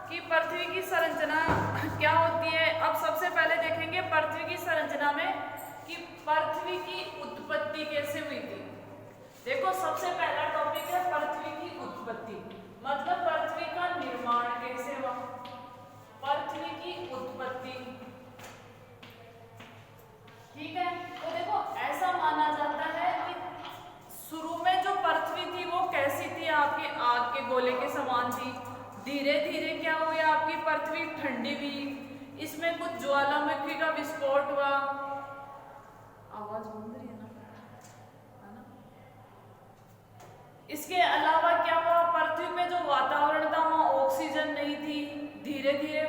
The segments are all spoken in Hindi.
कि पृथ्वी की संरचना क्या होती है। अब सबसे पहले देखेंगे पृथ्वी की संरचना में कि पृथ्वी की उत्पत्ति कैसे हुई थी। देखो सबसे पहला टॉपिक है पृथ्वी की उत्पत्ति, मतलब पृथ्वी का निर्माण कैसे हुआ। पृथ्वी की उत्पत्ति, ठीक है। तो देखो ऐसा माना जाता है कि शुरू में जो पृथ्वी थी वो कैसी थी, आपके आग के गोले के समान थी। धीरे धीरे क्या हुआ, आपकी पृथ्वी ठंडी हुई, इसमें कुछ ज्वालामुखी का विस्फोट हुआ। आवाज बंद रही है ना। इसके अलावा क्या हुआ, पृथ्वी पे जो वातावरण था वहां ऑक्सीजन नहीं थी। धीरे धीरे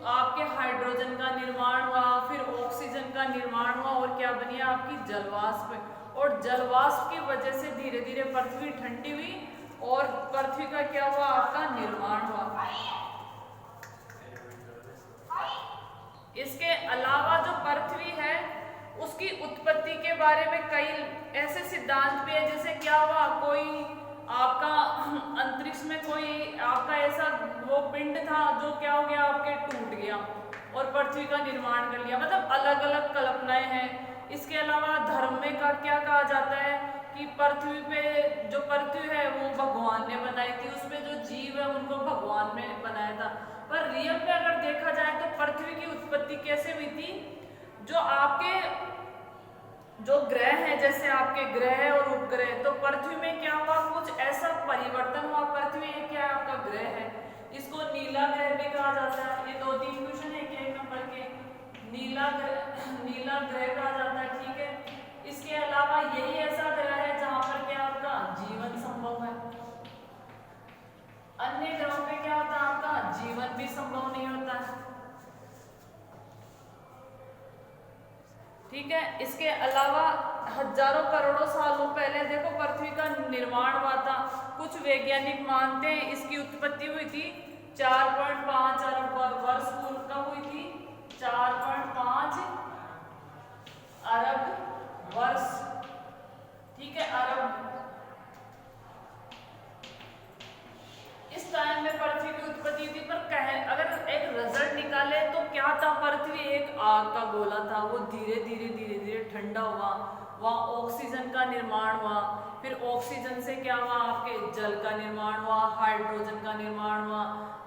आपके हाइड्रोजन का निर्माण हुआ, फिर ऑक्सीजन का निर्माण हुआ और क्या बनी आपकी जलवाष्प। और जलवाष्प की वजह से धीरे धीरे पृथ्वी ठंडी हुई और पृथ्वी का क्या हुआ, आपका निर्माण हुआ। इसके अलावा जो पृथ्वी है उसकी उत्पत्ति के बारे में कई ऐसे सिद्धांत भी है, जैसे क्या हुआ, कोई आपका अंतरिक्ष में कोई आपका ऐसा वो पिंड था जो क्या हो गया, आपके टूट गया और पृथ्वी का निर्माण कर लिया। मतलब अलग अलग कल्पनाएं हैं। इसके अलावा धर्म में का क्या कहा जाता है कि पृथ्वी पे जो पृथ्वी है वो भगवान ने बनाई थी, उसमें जो जीव है उनको भगवान ने बनाया था। पर रियल में अगर देखा जाए तो पृथ्वी की उत्पत्ति कैसे हुई थी, जो आपके जो ग्रह हैं, जैसे आपके ग्रह और उपग्रह, तो पृथ्वी में क्या हुआ, कुछ ऐसा परिवर्तन हुआ। पृथ्वी एक क्या है, आपका ग्रह है, इसको नीला ग्रह भी कहा जाता है। ये 2-3 क्वेश्चन है एक नंबर के, नीला ग्रह कहा जाता है, ठीक है। इसके अलावा यही ऐसा ग्रह है जहां पर क्या आपका जीवन संभव है। अन्य ग्रहों पे क्या होता है, आपका जीवन भी संभव नहीं होता है, ठीक है। इसके अलावा हजारों करोड़ों सालों पहले देखो पृथ्वी का निर्माण हुआ था। कुछ वैज्ञानिक मानते हैं इसकी उत्पत्ति हुई थी 4.5 अरब वर्ष पूर्व कब हुई थी, 4.5 अरब वर्ष, ठीक है, अरब। इस टाइम में पृथ्वी की उत्पत्ति थी। पर अगर एक रिजल्ट निकाले तो क्या था, पृथ्वी एक आग का गोला था, वो धीरे धीरे ठंडा हुआ, वहाँ ऑक्सीजन का निर्माण हुआ, फिर ऑक्सीजन से क्या हुआ, आपके जल का निर्माण हुआ, हाइड्रोजन का निर्माण हुआ,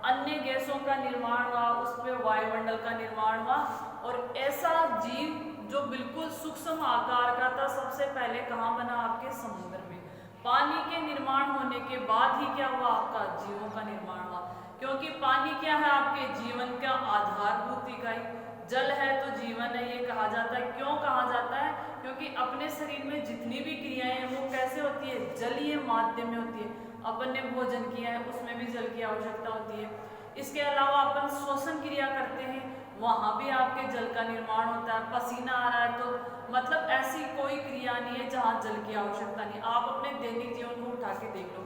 अन्य गैसों का निर्माण हुआ, उस पर वायुमंडल का निर्माण हुआ। और ऐसा जीव जो बिल्कुल सूक्ष्म आकार का था, सबसे पहले कहाँ बना, आपके समुद्र में। पानी के निर्माण होने के बाद ही क्या हुआ, आपका जीवों का निर्माण हुआ, क्योंकि पानी क्या है, आपके जीवन का आधारभूत इकाई। जल है तो जीवन है, ये कहा जाता है। क्यों कहा जाता है, क्योंकि अपने शरीर में जितनी भी क्रियाएं हैं वो कैसे होती है, जलीय माध्यम में होती है। अपन ने भोजन किया है उसमें भी जल की आवश्यकता होती है। इसके अलावा अपन श्वसन क्रिया करते हैं, वहां भी आपके जल का निर्माण होता है। पसीना आ रहा है तो मतलब ऐसी कोई क्रिया नहीं है जहाँ जल की आवश्यकता नहीं। आप अपने दैनिक जीवन को उठा के देख लो,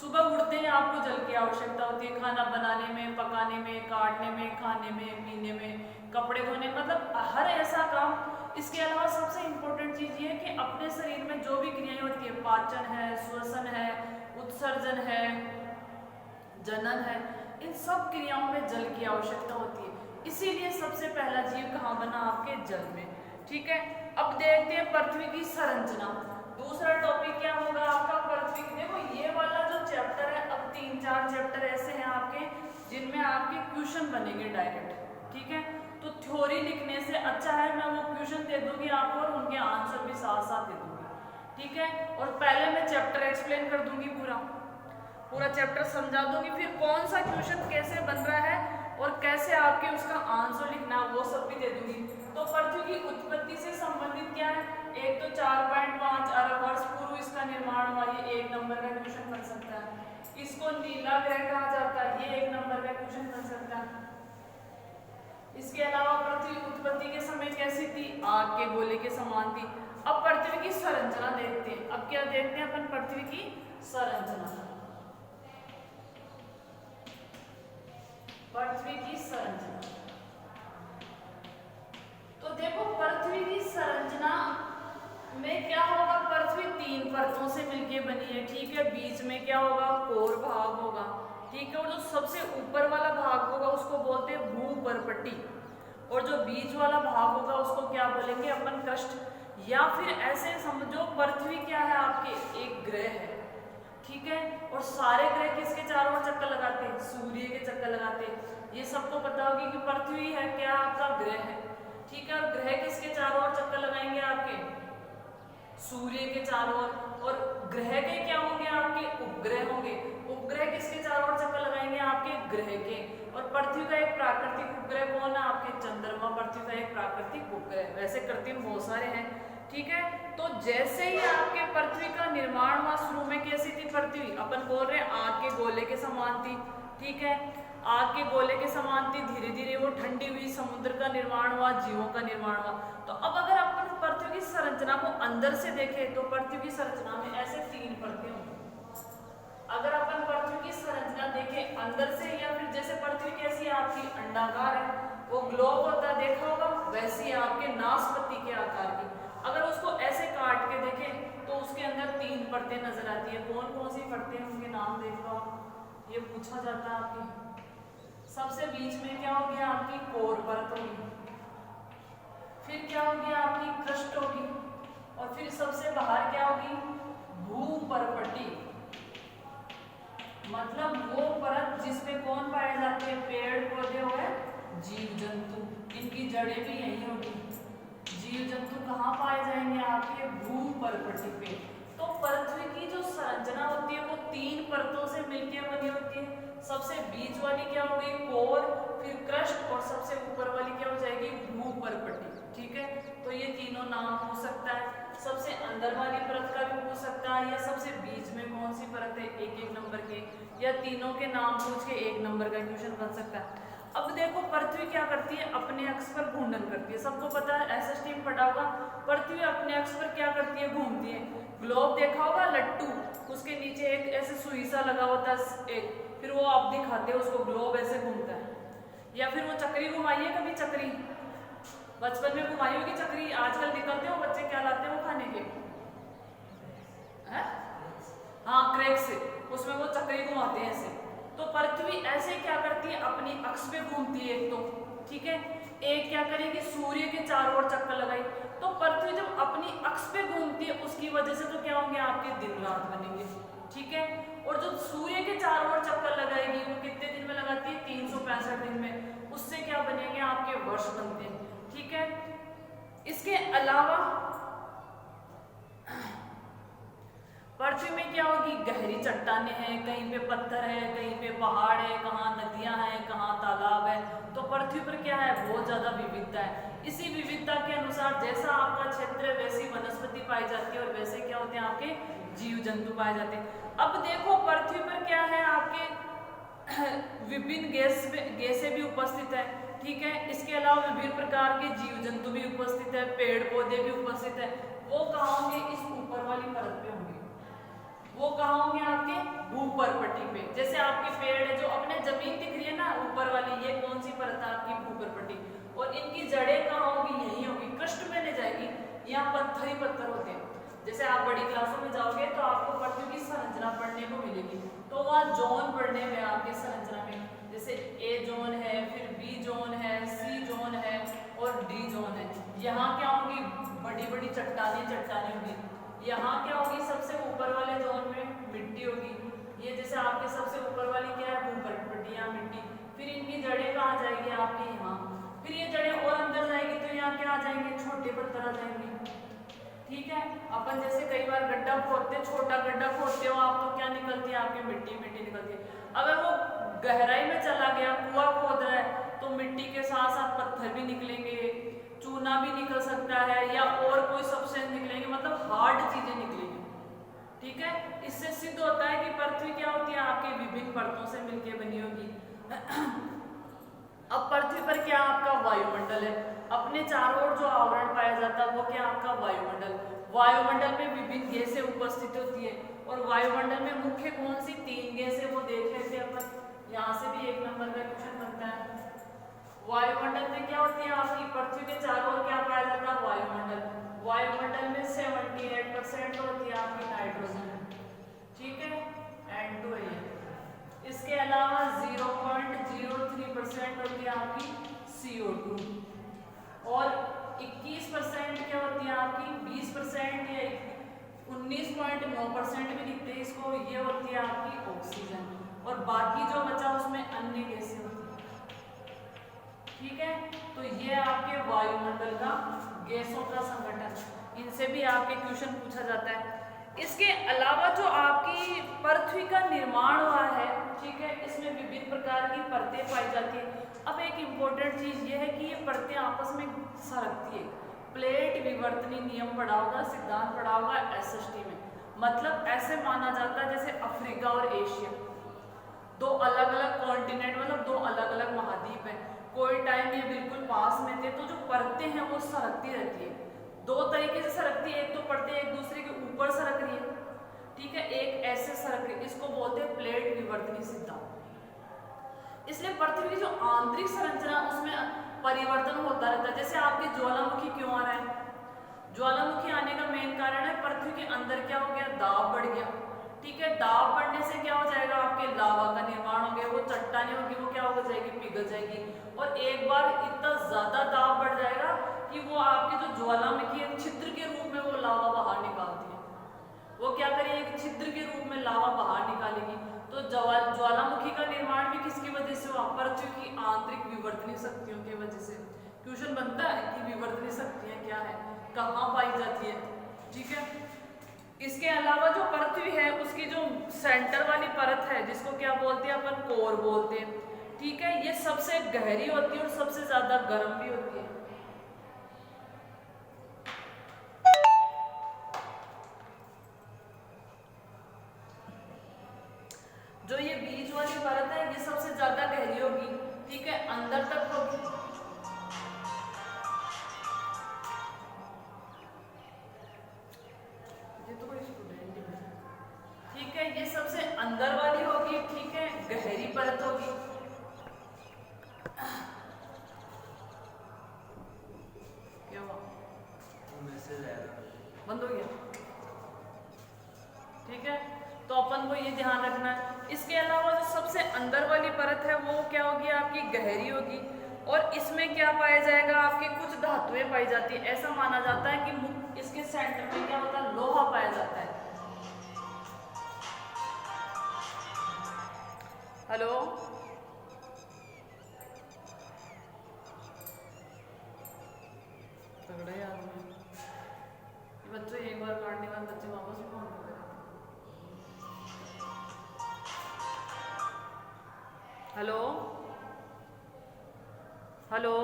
सुबह उठते हैं आपको जल की आवश्यकता होती है, खाना बनाने में, पकाने में, काटने में, खाने में, पीने में, कपड़े धोने, मतलब हर ऐसा काम। इसके अलावा सबसे इम्पोर्टेंट चीज ये है कि अपने शरीर में जो भी क्रियाएं होती है, पाचन है, श्वसन है, उत्सर्जन है, जनन है, इन सब क्रियाओं में जल की आवश्यकता होती है। इसीलिए सबसे पहला जीव कहाँ बना, आपके जल में, ठीक है। अब देखते हैं पृथ्वी की संरचना। दूसरा टॉपिक क्या होगा आपका, पृथ्वी। देखो ये वाला जो चैप्टर है, अब 3-4 चैप्टर ऐसे हैं आपके जिनमें आपके क्वेश्चन बनेंगे डायरेक्ट, ठीक है। तो थ्योरी लिखने से अच्छा है मैं वो क्वेश्चन दे दूंगी आपको और उनके आंसर भी साथ साथ दे दूंगी, ठीक है। और पहले मैं चैप्टर एक्सप्लेन कर दूंगी, पूरा चैप्टर समझा दूंगी, फिर कौन सा क्वेश्चन कैसे बन रहा है और कैसे आपके उसका आंसर लिखना वो सब भी दे दूंगी। तो पृथ्वी की उत्पत्ति से संबंधित क्या है, एक तो 4.5 अरब वर्ष पूर्व इसका निर्माण हुआ, ये 1 नंबर का क्वेश्चन बन सकता है। इसको नीला ग्रह कहा जाता है, ये 1 नंबर का क्वेश्चन बन सकता है। इसके अलावा पृथ्वी उत्पत्ति के समय कैसी थी, आग के गोले के समान थी। अब पृथ्वी की संरचना देखते हैं। अब क्या देखते हैं अपन, पृथ्वी की संरचना। पृथ्वी की संरचना, तो देखो पृथ्वी की संरचना में क्या होगा, पृथ्वी 3 परतों से मिलकर बनी है, ठीक है। बीच में क्या होगा, कोर भाग होगा, ठीक है। और जो सबसे ऊपर वाला भाग होगा उसको बोलते हैं भूपर्पटी, और जो बीच वाला भाग होगा उसको क्या बोलेंगे अपन, कष्ट। या फिर ऐसे समझो पृथ्वी क्या है आपके, एक ग्रह है, ठीक है। और सारे ग्रह किसके चारों ओर चक्कर लगाते हैं, सूर्य के चक्कर लगाते हैं। ये सबको पता होगी कि पृथ्वी है क्या आपका ग्रह है, ठीक है। और ग्रह किसके चारों ओर चक्कर लगाएंगे आपके, सूर्य के चारों ओर। और ग्रह के क्या होंगे आपके, उपग्रह होंगे। उपग्रह किसके चारों ओर चक्कर लगाएंगे, आपके ग्रह के। और पृथ्वी का एक प्राकृतिक उपग्रह कौन है, आपके चंद्रमा पृथ्वी का एक प्राकृतिक उपग्रह। वैसे कृत्रिम बहुत सारे हैं, ठीक है। तो जैसे ही आपके पृथ्वी का निर्माण हुआ, शुरू में कैसी थी पृथ्वी, अपन बोल रहे हैं आग के गोले के समान थी, ठीक है। आग के गोले के समान थी, धीरे धीरे वो ठंडी हुई, समुद्र का निर्माण हुआ, जीवों का निर्माण हुआ। तो अब अगर अपन पृथ्वी की संरचना को अंदर से देखें तो पृथ्वी की संरचना में ऐसे 3 परतें होंगी। अगर अपन पृथ्वी की संरचना देखें अंदर से, या फिर जैसे पृथ्वी कैसी है आपकी, अंडाकार है, वो ग्लोब होता है देखा होगा, वैसी आपके नाशपति के आकार की। अगर उसको ऐसे काट के देखें तो उसके अंदर 3 परतें नजर आती है। कौन कौन सी परतें, उनके नाम देख लो, ये पूछा जाता है आपकी। सबसे बीच में क्या होगी आपकी, कोर परत होगी, फिर क्या होगी आपकी, क्रस्ट होगी, और फिर सबसे बाहर क्या होगी, भूपर्पटी। मतलब वो परत जिसमें कौन पाए जाते हैं, पेड़ पौधे और जीव जंतु, इनकी जड़ें भी यही होगी। जीव जंतु कहाँ पाए जाएंगे, आपके भूपर्पटी पे। तो पृथ्वी की जो संरचना होती है वो 3 परतों से मिलकर बनी होती है। सबसे बीच वाली क्या होगी, कोर, फिर क्रस्ट, और सबसे ऊपर वाली क्या हो जाएगी, भूपर्पटी, ठीक है। तो ये तीनों नाम हो सकता है। सबसे अंदर वाली परत का भी पूछ सकता है, या सबसे बीच में कौन सी परत है, एक एक नंबर के, या तीनों के नाम पूछ के 1 नंबर का क्वेश्चन बन सकता है। अब देखो पृथ्वी क्या करती है, अपने अक्ष पर घूर्णन करती है। सबको पता है, एसएसटी में पढ़ा होगा, पृथ्वी अपने अक्ष पर क्या करती है, घूमती है। ग्लोब देखा होगा, लट्टू, उसके नीचे एक ऐसे सुई सा लगा होता है एक, फिर वो आप दिखाते हैं उसको, ग्लोब ऐसे घूमता है। या फिर वो चक्री घुमाइए कभी, चक्री बचपन में घुमाई होगी चक्री। आजकल निकलते हो बच्चे, क्या लाते हैं वो खाने के, हाँ क्रैक से, उसमें वो चक्री घुमाते हैं ऐसे। तो पृथ्वी ऐसे क्या करती है, अपनी अक्ष पे घूमती है एक तो, ठीक है। एक क्या करेगी, सूर्य के चारों ओर चक्कर लगाई। तो पृथ्वी जब अपनी अक्ष पे घूमती है उसकी वजह से तो क्या होंगे आपके, दिन रात बनेंगे, ठीक है। और जो सूर्य के चारों ओर चक्कर लगाएगी वो कितने दिन में लगाती है, 365 दिन में। उससे क्या बनेंगे, आपके वर्ष बनते हैं, ठीक है। इसके अलावा पृथ्वी में क्या होगी, गहरी चट्टानें हैं, कहीं पे पत्थर है, कहीं पे पहाड़ है, कहाँ नदियां हैं, कहाँ तालाब है। तो पृथ्वी पर क्या है, बहुत ज्यादा विविधता है। इसी विविधता के अनुसार जैसा आपका क्षेत्र है वैसी वनस्पति पाई जाती है, और वैसे क्या होते हैं आपके जीव जंतु पाए जाते हैं। अब देखो पृथ्वी पर क्या है आपके विभिन्न गैसें भी उपस्थित है, ठीक है। इसके अलावा विभिन्न प्रकार के जीव जंतु भी उपस्थित है, पेड़ पौधे भी उपस्थित है। वो कहाँ होंगे, इस ऊपर वाली परत पे होंगे। वो कहाँ होंगे, आपके भूपर्पटी पे। जैसे आपके पेड़ है, जो अपने जमीन दिख रही है ना ऊपर वाली, ये कौन सी परत है आपकी, भूपर्पटी। और इनकी जड़ें कहाँ होगी, यही होगी, कृष्ण में ले जाएगी। यहाँ पत्थर ही पत्थर होते हैं। जैसे आप बड़ी क्लासों में जाओगे तो आपको पृथ्वी की संरचना पढ़ने को मिलेगी, तो वहाँ जोन पढ़ने में आपके संरचना में, जैसे ए जोन है, फिर बी जोन है, सी जोन है, और डी जोन है। यहाँ क्या होगी, बड़ी बड़ी चट्टानें होगी। यहाँ क्या होगी, सबसे ऊपर वाले जोन में मिट्टी होगी। ये जैसे आपके सबसे ऊपर वाली क्या है, भूपर्पटी, यहाँ मिट्टी। फिर इनकी जड़ें कहाँ जाएगी, आपके यहाँ। फिर ये जड़ें और अंदर जाएगी तो यहाँ क्या आ जाएंगे, छोटे पत्थर आ जाएंगे, ठीक है। अपन जैसे कई बार गड्ढा खोदते, छोटा गड्ढा खोदते हो आप, तो क्या निकलती है आपकी, मिट्टी निकलती है। अगर वो गहराई में चला गया, कुआं खोद रहा है, तो मिट्टी के साथ साथ पत्थर भी निकलेंगे, चूना भी निकल सकता है, या और कोई सब्सटेंस निकलेंगे, मतलब हार्ड चीजें निकलेंगी, ठीक है। इससे सिद्ध होता है कि पृथ्वी क्या होती है, आपके विभिन्न परतों से मिलकर बनी होगी। अब पृथ्वी पर क्या आपका वायुमंडल है, अपने चारों ओर जो आवरण पाया जाता है वो क्या आपका वायुमंडल। वायुमंडल में विभिन्न गैसें उपस्थित होती है, और वायुमंडल में मुख्य कौन सी 3 गैसें वो देख लेते हैं अपन। यहाँ से भी 1 नंबर का क्वेश्चन बनता है। वायुमंडल में क्या होती है आपकी, पृथ्वी के चारों ओर क्या पाया जाता है, वायुमंडल। वायुमंडल में 78% होती है आपकी नाइट्रोजन, ठीक है, N2 है। इसके अलावा 0.03% होती है आपकी CO2 और 21% क्या होती है आपकी 20% या 19.9% भी लिखते हैं इसको, ये होती है आपकी ऑक्सीजन और बाकी जो बचा उसमें अन्य गैसें होती है। ठीक है, तो ये आपके वायुमंडल का गैसों का संगठन, इनसे भी आपके क्वेश्चन पूछा जाता है। इसके अलावा जो आपकी पृथ्वी का निर्माण हुआ है, ठीक है, इसमें विभिन्न प्रकार की परतें पाई जाती है। अब एक इम्पोर्टेंट चीज ये है कि ये परतें आपस में सरकती है। प्लेट विवर्तनी नियम पढ़ा होगा, सिद्धांत पढ़ा होगा SST में। मतलब ऐसे माना जाता है जैसे अफ्रीका और एशिया दो अलग अलग कॉन्टिनेंट, मतलब दो अलग अलग महाद्वीप हैं। कोई टाइम ये बिल्कुल पास में थे, तो जो परतें हैं वो सरकती रहती है। दो तरीके से सरकती है, एक तो परतें एक दूसरे के ऊपर सरक रही है, ठीक है, एक ऐसे सरक रही है, इसको बोलते हैं प्लेट विवर्तनी सिद्धांत। इसलिए पृथ्वी की जो आंतरिक संरचना उसमें परिवर्तन होता रहता है। जैसे आपके ज्वालामुखी क्यों आ रहा है, ज्वालामुखी आने का मेन कारण है पृथ्वी के अंदर क्या हो गया, दाब बढ़ गया। ठीक है, दाब बढ़ने से क्या हो जाएगा, आपके लावा का निर्माण हो गया, वो चट्टानें होगी वो क्या हो जाएगी, पिघल जाएगी। और एक बार इतना ज्यादा दाब बढ़ जाएगा कि वो आपके जो ज्वालामुखी है छिद्र के रूप में वो लावा बाहर निकालती है। वो क्या करेगी, एक छिद्र के रूप में लावा बाहर निकालेगी। तो ज्वालामुखी का निर्माण भी किसकी वजह से हुआ, पृथ्वी की आंतरिक विवर्तनीय शक्तियों की वजह से। क्वेश्चन बनता है कि विवर्तनीय शक्तियां क्या है, कहाँ पाई जाती है। ठीक है, इसके अलावा जो पृथ्वी है उसकी जो सेंटर वाली परत है जिसको क्या बोलते हैं अपन, कोर बोलते हैं। ठीक है, ये सबसे गहरी होती है और सबसे ज्यादा गर्म भी होती है। जो ये बीच वाली परत है ये सबसे ज्यादा गहरी होगी, ठीक है, अंदर तक होगी। ये तो कोई स्टूडेंट ही है। ठीक है, ये सबसे अंदर वाली होगी, ठीक है, गहरी परत होगी। क्या हुआ, मैसेज आया बंद हो गया। ठीक है, तो अपन को ये ध्यान रखना है। इसके अलावा जो सबसे अंदर वाली परत है वो क्या होगी, आपकी गहरी होगी। और इसमें क्या पाया जाएगा, आपके कुछ धातुएं पाई जाती है। ऐसा माना जाता है कि इसके सेंटर में क्या होता है, लोहा पाया जाता है। हेलो, तगड़ा याद है बच्चों, एक बार काटने के बाद बच्चे वापस भी फोन कर रहे हैं। हेलो हेलो,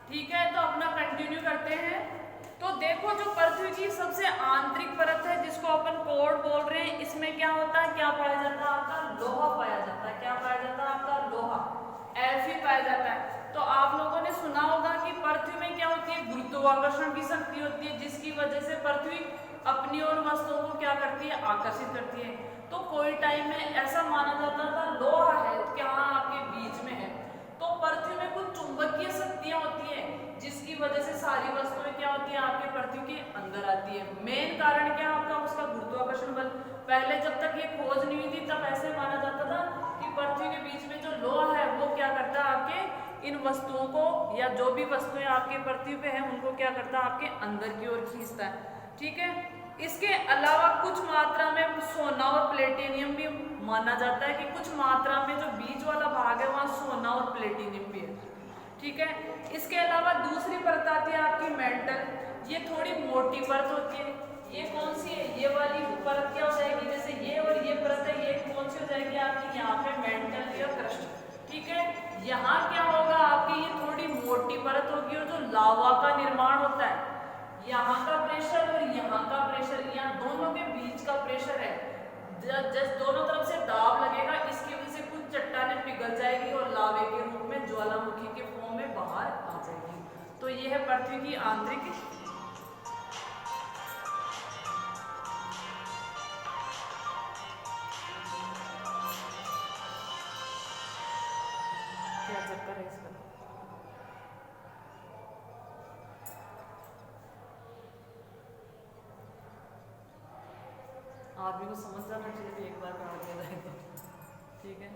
ठीक है, तो अपना कंटिन्यू करते हैं। तो देखो जो पृथ्वी की सबसे आंतरिक परत है जिसको अपन कोर बोल रहे हैं, इसमें क्या होता है, क्या पाया जाता है, आपका लोहा पाया जाता है। क्या पाया जाता है, आपका लोहा, Fe पाया जाता है। तो आप लोगों ने सुना होगा कि पृथ्वी में क्या होती है, गुरुत्वाकर्षण की शक्ति होती है, जिसकी वजह से पृथ्वी अपनी और वस्तुओं को क्या करती है, आकर्षित करती है। तो कोई टाइम में ऐसा माना जाता था लोहा है क्या आपके बीच में है, तो पृथ्वी में कुछ चुंबकीय शक्तियां होती है जिसकी वजह से सारी वस्तुएं क्या होती है, आपके पृथ्वी के अंदर आती है। मेन कारण क्या आपका, उसका गुरुत्वाकर्षण बल। पहले जब तक ये खोज नहीं हुई थी तब ऐसे माना जाता था कि पृथ्वी के बीच में जो लोहा है वो क्या करता है, आपके इन वस्तुओं को या जो भी वस्तुएं आपके पृथ्वी पे हैं उनको क्या करता है, आपके अंदर की ओर खींचता है। ठीक है, इसके अलावा कुछ मात्रा में सोना और प्लेटिनियम भी माना जाता है कि कुछ मात्रा में जो बीच वाला भाग है वहाँ सोना और प्लेटिनियम भी है। ठीक है, इसके अलावा दूसरी परत आती है आपकी मेंटल, ये थोड़ी मोटी परत होती है। ये कौन सी है, ये वाली परत क्या हो जाएगी, जैसे ये और ये परत है, ये कौन सी हो जाएगी आपकी, यहाँ पे मेंटल या क्रस्ट। ठीक है, यहाँ क्या होगा आपकी, ये थोड़ी मोटी परत होगी और जो लावा का निर्माण होता है, यहाँ का प्रेशर और यहाँ का प्रेशर, यहाँ दोनों के बीच का प्रेशर है, जस्ट दोनों तरफ से दाब लगेगा, इसकी वजह से कुछ चट्टानें पिघल जाएगी और लावे के रूप में ज्वालामुखी के फॉर्म में बाहर आ जाएगी। तो ये है पृथ्वी की आंतरिक। क्या चक्कर है इसका। आदमी को समझ जाना चाहिए एक बार काट दिया जाए तो, ठीक है।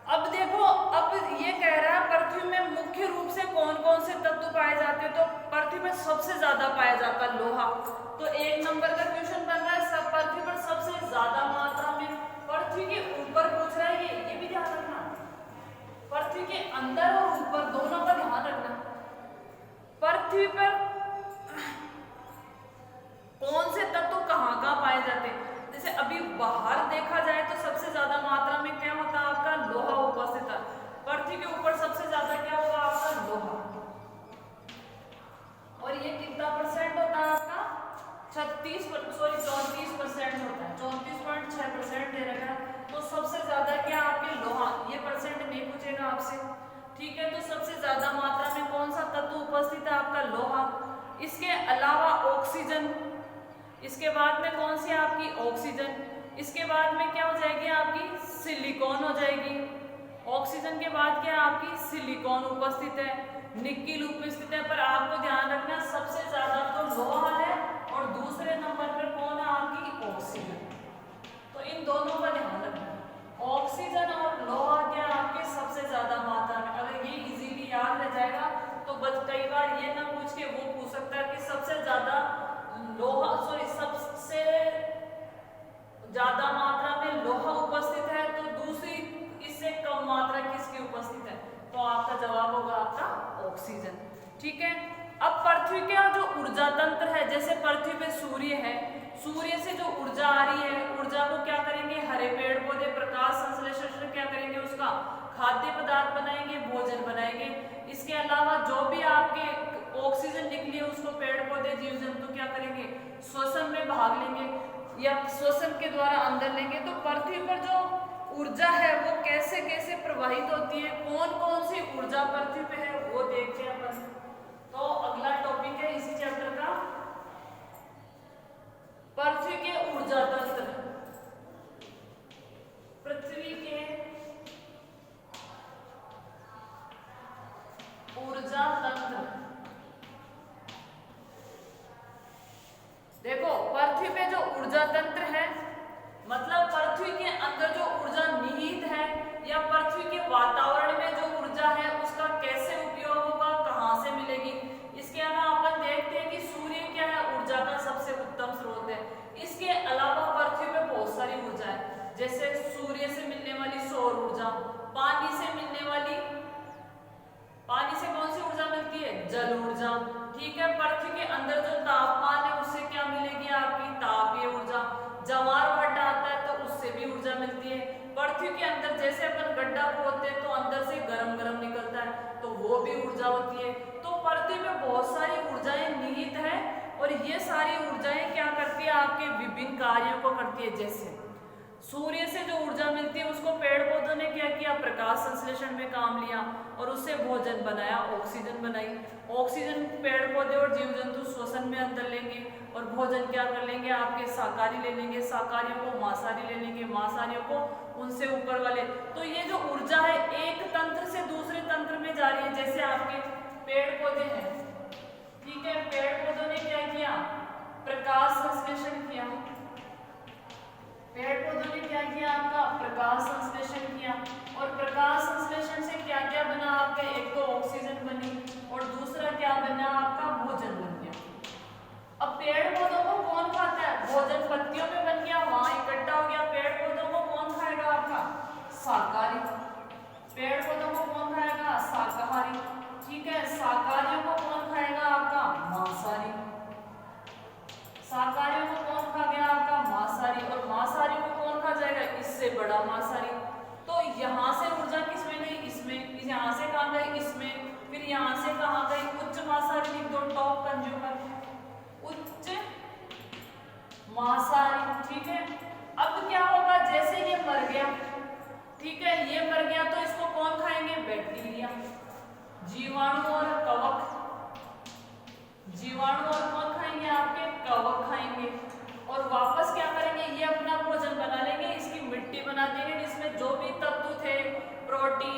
अब देखो, अब ये कह रहा है पृथ्वी में मुख्य रूप से कौन कौन से तत्व पाए जाते हैं, तो पृथ्वी पर सबसे ज्यादा पाया जाता है लोहा। तो 1 नंबर का क्वेश्चन बन रहा है सब पृथ्वी पर सबसे ज्यादा मात्रा में। पृथ्वी के ऊपर पूछ रहा है ये भी ध्यान रखना, पृथ्वी के अंदर और ऊपर दोनों का ध्यान रखना। पृथ्वी पर कौन से तत्व कहाँ कहाँ पाए जाते हैं। जैसे अभी बाहर देखा जाए तो सबसे ज्यादा मात्रा में क्या होता है आपका लोहा उपस्थित है। पृथ्वी के ऊपर सबसे ज्यादा क्या होगा आपका लोहा, और ये कितना परसेंट होता है आपका 34% होता है, 34.6% दे रखा है। तो सबसे ज्यादा क्या आपके लोहा, ये परसेंट नहीं पूछेगा आपसे, ठीक है। तो सबसे ज्यादा मात्रा में कौन सा तत्व उपस्थित है आपका लोहा। इसके अलावा ऑक्सीजन, इसके बाद में कौन सी आपकी ऑक्सीजन, इसके बाद में क्या हो जाएगी आपकी सिलिकॉन हो जाएगी। ऑक्सीजन के बाद क्या आपकी सिलिकॉन उपस्थित है, निकिल उपस्थित है। पर आपको ध्यान रखना सबसे ज्यादा तो लोहा है और दूसरे नंबर पर कौन है आपकी ऑक्सीजन। तो इन दोनों का ध्यान रखना, ऑक्सीजन और लोहा क्या आपके सबसे ज्यादा मात्रा में। अगर ये इजीली याद रह जाएगा तो कई बार ये ना पूछ के वो पूछ सकता है कि सबसे ज्यादा लोहा, सॉरी सबसे ज्यादा मात्रा में लोहा उपस्थित है तो दूसरी इससे कम मात्रा किसकी उपस्थित है, तो आपका जवाब होगा आपका ऑक्सीजन, ठीक है। अब पृथ्वी का जो ऊर्जा तंत्र है, जैसे पृथ्वी पे सूर्य है, सूर्य से जो ऊर्जा आ रही है, ऊर्जा को क्या करेंगे हरे पेड़ पौधे प्रकाश संश्लेषण से क्या करेंगे उसका खाद्य पदार्थ बनाएंगे, भोजन बनाएंगे। इसके अलावा जो भी आपके ऑक्सीजन निकली है उसको पेड़ पौधे जीव जंतु क्या करेंगे श्वसन में भाग लेंगे या श्वसन के द्वारा अंदर लेंगे। तो पृथ्वी पर जो ऊर्जा है वो कैसे कैसे प्रवाहित होती है, कौन कौन सी ऊर्जा पृथ्वी पे है वो देखते हैं अपन। तो अगला टॉपिक है इसी चैप्टर का पृथ्वी के ऊर्जा तंत्र। पृथ्वी के ऊर्जा तंत्र, देखो पृथ्वी पे जो ऊर्जा तंत्र है मतलब पृथ्वी के अंदर जो ऊर्जा निहित है या पृथ्वी के वातावरण में जो ऊर्जा है उसका कैसे उपयोग होगा, कहां से मिलेगी। इसके अलावा अपन देखते हैं कि सूर्य क्या है ऊर्जा का सबसे उत्तम स्रोत है। इसके अलावा पृथ्वी पे बहुत सारी ऊर्जा है, जैसे सूर्य से मिलने वाली सौर ऊर्जा, पानी से मिलने वाली, पानी से कौन सी ऊर्जा मिलती है जल ऊर्जा, ठीक है। पृथ्वी के अंदर जो तापमान है उससे क्या मिलेगी आपकी तापीय ऊर्जा, ज्वार भाटा आता है तो उससे भी ऊर्जा मिलती है। पृथ्वी के अंदर जैसे अपन गड्ढा खोदते हैं तो अंदर से गरम गरम निकलता है तो वो भी ऊर्जा होती है। तो पृथ्वी में बहुत सारी ऊर्जाएं निहित है और ये सारी ऊर्जाएं क्या करती है आपके विभिन्न कार्यों को करती है। जैसे सूर्य से जो ऊर्जा मिलती है उसको पेड़ पौधों ने क्या किया प्रकाश संश्लेषण में काम लिया और उससे भोजन बनाया, ऑक्सीजन बनाई। ऑक्सीजन पेड़ पौधे और जीव जंतु श्वसन में अंदर लेंगे और भोजन क्या कर लेंगे आपके शाकाहारी ले लेंगे, शाकाहारियों को मांसाहारी ले लेंगे, मांसाहारियों को उनसे ऊपर वाले। तो ये जो ऊर्जा है एक तंत्र से दूसरे तंत्र में जा रही है। जैसे आपके पेड़ पौधे हैं, ठीक है, पेड़ पौधों ने क्या किया प्रकाश संश्लेषण किया, पेड़ पौधों ने क्या किया आपका प्रकाश संश्लेषण किया और प्रकाश संश्लेषण से क्या क्या बना आपका, एक तो ऑक्सीजन बनी और दूसरा क्या बना आपका भोजन बन गया। अब पेड़ पौधों को कौन खाता है, भोजन पत्तियों में बन गया, वहां इकट्ठा हो गया। पेड़ पौधों को कौन खाएगा आपका शाकाहारी, पेड़ पौधों को कौन खाएगा शाकाहारी, ठीक है। शाकाहारियों को कौन खाएगा आपका मांसाहारी, शाकाहारियों को कौन खा गया आपका मांसाहारी और मांसाहारी को कौन खा जाएगा इससे बड़ा मांसाहारी। तो यहाँ से ऊर्जा किसमें गई इसमें, यहाँ से कहाँ गई इसमें, फिर यहाँ से कहाँ गई उच्च मांसाहारी लिख दो, टॉप कंज्यूमर उच्च मांसाहारी, ठीक है। अब क्या होगा जैसे ये मर गया, ठीक है, ये मर गया तो इसको कौन खाएंगे बैक्टीरिया, जीवाणु और कवक, जीवाणु और कौन खाएंगे आपके कवक खाएंगे और वापस क्या करेंगे ये अपना भोजन बना लेंगे, इसकी मिट्टी बना देंगे जिसमें जो भी तत्व थे प्रोटीन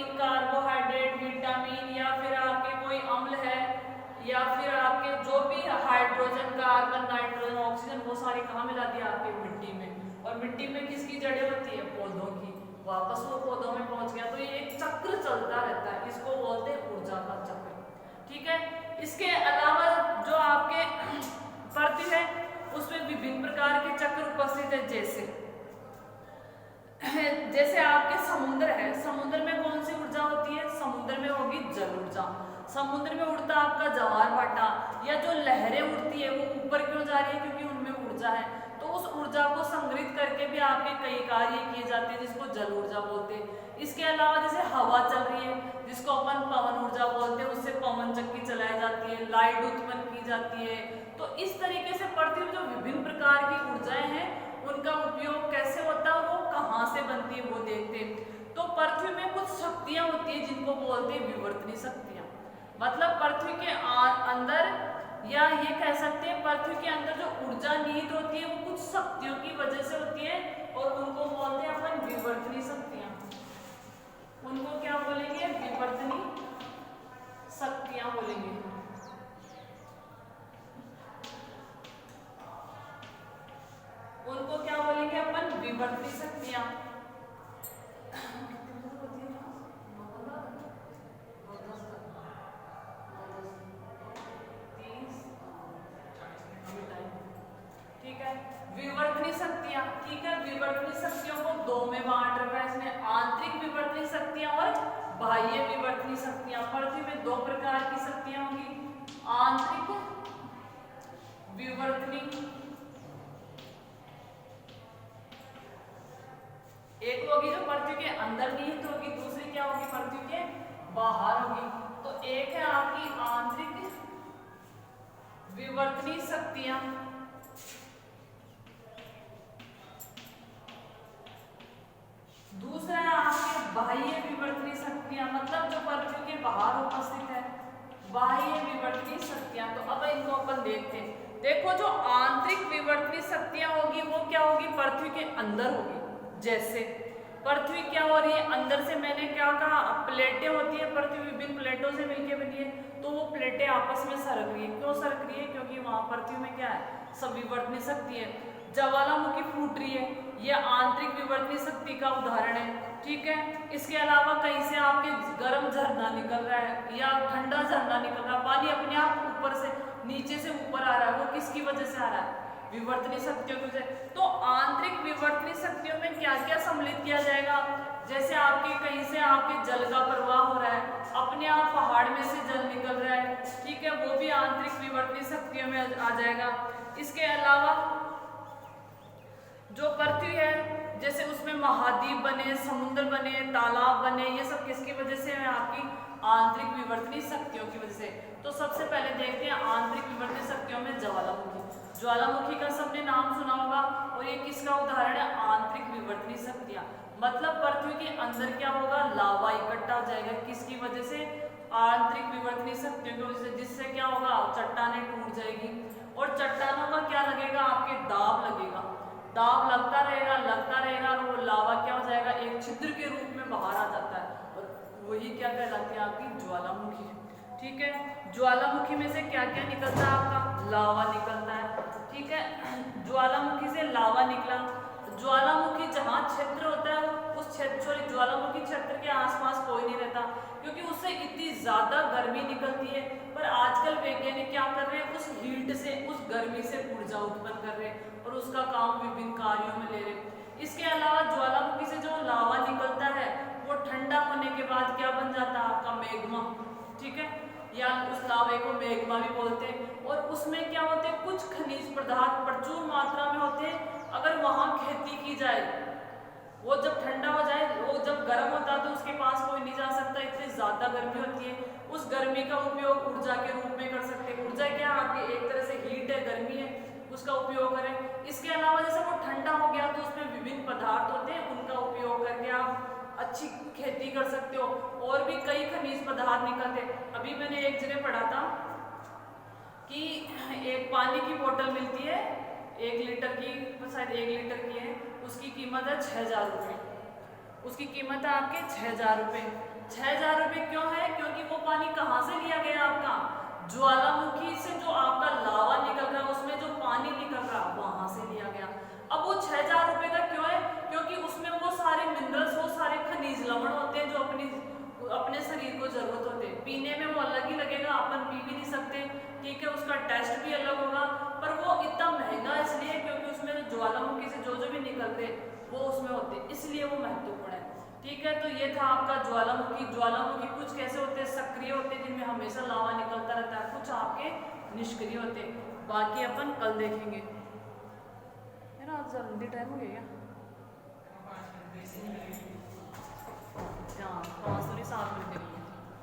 या फिर आपके जो भी हाइड्रोजन, कार्बन, नाइट्रोजन, ऑक्सीजन, वो सारी कहाँ मिला दिया आपके मिट्टी में। और मिट्टी में किसकी जड़ें होती है, पौधों की, वापस वो पौधों में पहुंच गया। तो ये एक चक्र चलता रहता है, इसको बोलते हैं ऊर्जा का चक्र। ठीक है। इसके अलावा जो आपके पृथ्वी है उसमें विभिन्न प्रकार के चक्र उपस्थित है, जैसे आपके समुद्र है, समुद्र में कौन सी ऊर्जा होती है, समुद्र में होगी जल ऊर्जा। समुद्र में उड़ता आपका ज्वार भाटा या जो लहरें उड़ती है वो ऊपर क्यों जा रही है, क्योंकि उनमें ऊर्जा है। तो उस ऊर्जा को संग्रहित करके भी आपके कई कार्य किए जाते हैं, जिसको जल ऊर्जा बोलते हैं। इसके अलावा जैसे हवा चल रही है, जिसको अपन पवन ऊर्जा बोलते हैं, उससे पवन चक्की चलाई जाती है, लाइट उत्पन्न की जाती है। तो इस तरीके से पृथ्वी में जो विभिन्न प्रकार की ऊर्जाएं हैं उनका उपयोग कैसे होता है और वो कहाँ से बनती है वो देखते हैं। तो पृथ्वी में कुछ शक्तियां होती है जिनको बोलते हैं विवर्तनी शक्तियां। मतलब पृथ्वी के अंदर, या ये कह सकते हैं पृथ्वी के अंदर जो ऊर्जा निहित होती है वो कुछ शक्तियों की वजह से होती है, और उनको बोलते हैं अपन विवर्तनी शक्तियां। उनको क्या बोलेंगे, विवर्तनी शक्तियां बोलेंगे। उनको क्या बोलेंगे अपन, विवर्तनी शक्तियां। ठीक है, विवर्तनी शक्तियां। ठीक है, विवर्तनी शक्तियों को दो में बांट रखा है इसमें, आंतरिक विवर्तनी शक्तियां और बाह्य विवर्तनी शक्तियां। पृथ्वी में दो प्रकार की शक्तियां होंगी, आंतरिक विवर्तनी, एक होगी जो पृथ्वी के अंदर निहित होगी, दूसरी क्या होगी, पृथ्वी के बाहर होगी। तो एक है आपकी आंतरिक विवर्तनी शक्तियां, दूसरा है आपके बाह्य विवर्तनी शक्तियां, मतलब जो पृथ्वी के बाहर उपस्थित है, बाह्य विवर्तनी शक्तियां। तो अब इनको अपन देखते हैं। देखो जो आंतरिक विवर्तनी शक्तियां होगी वो क्या होगी, पृथ्वी के अंदर होगी। जैसे पृथ्वी क्या हो रही है, अंदर से मैंने क्या कहा, प्लेटें होती है, पृथ्वी विभिन्न प्लेटों से मिलकर बनी है, तो वो प्लेटें आपस में सरक रही है। क्यों सरक रही है, क्योंकि वहां पृथ्वी में क्या है, सब विवर्तनी शक्ति है। ज्वालामुखी फूट रही है, यह आंतरिक विवर्तनी शक्ति का उदाहरण है। ठीक है, इसके अलावा कहीं से आपके गर्म झरना निकल रहा है या ठंडा झरना निकल रहा है, पानी अपने आप ऊपर से नीचे से ऊपर आ रहा है, वो किसकी वजह से आ रहा है, विवर्तनी शक्तियों की वजह। तो आंतरिक विवर्तनी शक्तियों में क्या क्या सम्मिलित किया जाएगा, जैसे आपके कहीं से आपके जल का प्रवाह हो रहा है, अपने आप पहाड़ में से जल निकल रहा है, ठीक है, वो भी आंतरिक विवर्तनी शक्तियों में आ जाएगा। इसके अलावा जो पृथ्वी है, जैसे उसमें महाद्वीप बने, समुद्र बने, तालाब बने, ये सब किसकी वजह से है, आपकी आंतरिक विवर्तनी शक्तियों की वजह से। तो सबसे पहले देखते हैं आंतरिक विवर्तनी शक्तियों में ज्वालामुखी। ज्वालामुखी का सबने नाम सुना होगा, और ये किसका उदाहरण है, आंतरिक विवर्तनी शक्तियां। मतलब पृथ्वी के अंदर क्या होगा, लावा इकट्ठा हो जाएगा, किसकी वजह से, आंतरिक विवर्तनी शक्तियों की वजह से, जिससे क्या होगा, चट्टानें टूट जाएगी, और चट्टानों का क्या लगेगा, आपके दाब लगेगा, दाब लगता रहेगा, और वो लावा क्या हो जाएगा, एक छिद्र के रूप में बाहर आ जाता है, और वही क्या कहलाती है, आपकी ज्वालामुखी। ठीक है, ज्वालामुखी में से क्या क्या निकलता है, आपका लावा निकलता है। ठीक है, ज्वालामुखी से लावा निकला, ज्वालामुखी जहाँ क्षेत्र होता है उस क्षेत्र, ज्वालामुखी क्षेत्र के आसपास कोई नहीं रहता, क्योंकि उससे इतनी ज्यादा गर्मी निकलती है। पर आजकल वैज्ञानिक क्या कर रहे हैं, उस हीट से, उस गर्मी से ऊर्जा उत्पन्न कर रहे हैं और उसका काम विभिन्न कार्यों में ले रहे हैं। इसके अलावा ज्वालामुखी से जो लावा निकलता है वो ठंडा होने के बाद क्या बन जाता है, आपका मैग्मा। ठीक है, या उस लावे को मैग्मा भी बोलते हैं, और उसमें क्या होते हैं, कुछ खनिज पदार्थ प्रचुर मात्रा में होते हैं। अगर वहां खेती की जाए, वो जब ठंडा हो जाए, वो जब गर्म होता है तो उसके पास कोई नहीं जा सकता, इतनी ज्यादा गर्मी होती है, उस गर्मी का उपयोग ऊर्जा के रूप में कर सकते हैं। ऊर्जा क्या है, आपकी एक तरह से हीट है, गर्मी है, उसका उपयोग करें। इसके अलावा जैसे वो ठंडा हो गया तो उसमें विभिन्न पदार्थ होते हैं, उनका उपयोग करके आप अच्छी खेती कर सकते हो, और भी कई खनिज पदार्थ निकलते हैं। अभी मैंने एक जगह पढ़ा था कि एक पानी की बोतल मिलती है 1 लीटर की, शायद 1 लीटर की है, उसकी कीमत है 6000 रुपये। उसकी कीमत है आपके 6000 रुपये। 6000 रुपये क्यों है, क्योंकि वो पानी कहाँ से लिया गया, आपका ज्वालामुखी से जो आपका लावा निकल रहा है, उसमें जो पानी निकल रहा है वहां से लिया गया। अब वो 6,000 रुपए का क्यों है? क्योंकि उसमें वो सारे मिनरल्स, वो सारे खनिज लवण होते हैं जो अपने शरीर को जरूरत होते हैं। पीने में वो अलग ही लगेगा, अपन पी भी नहीं सकते, ठीक है, उसका टेस्ट भी अलग होगा, पर वो इतना महंगा इसलिए क्योंकि उसमें ज्वालामुखी से जो जो भी निकलते वो उसमें होते, इसलिए वो महत्वपूर्ण है। ठीक है, तो ये था आपका ज्वालामुखी। ज्वालामुखी कुछ कैसे होते हैं, सक्रिय होते हैं जिनमें हमेशा लावा निकलता रहता है, कुछ आपके निष्क्रिय होते हैं। बाकी अपन कल देखेंगे। मेरा आज जल्दी टाइम हो गया क्या? हाँ, 5 नहीं 7 मिनट।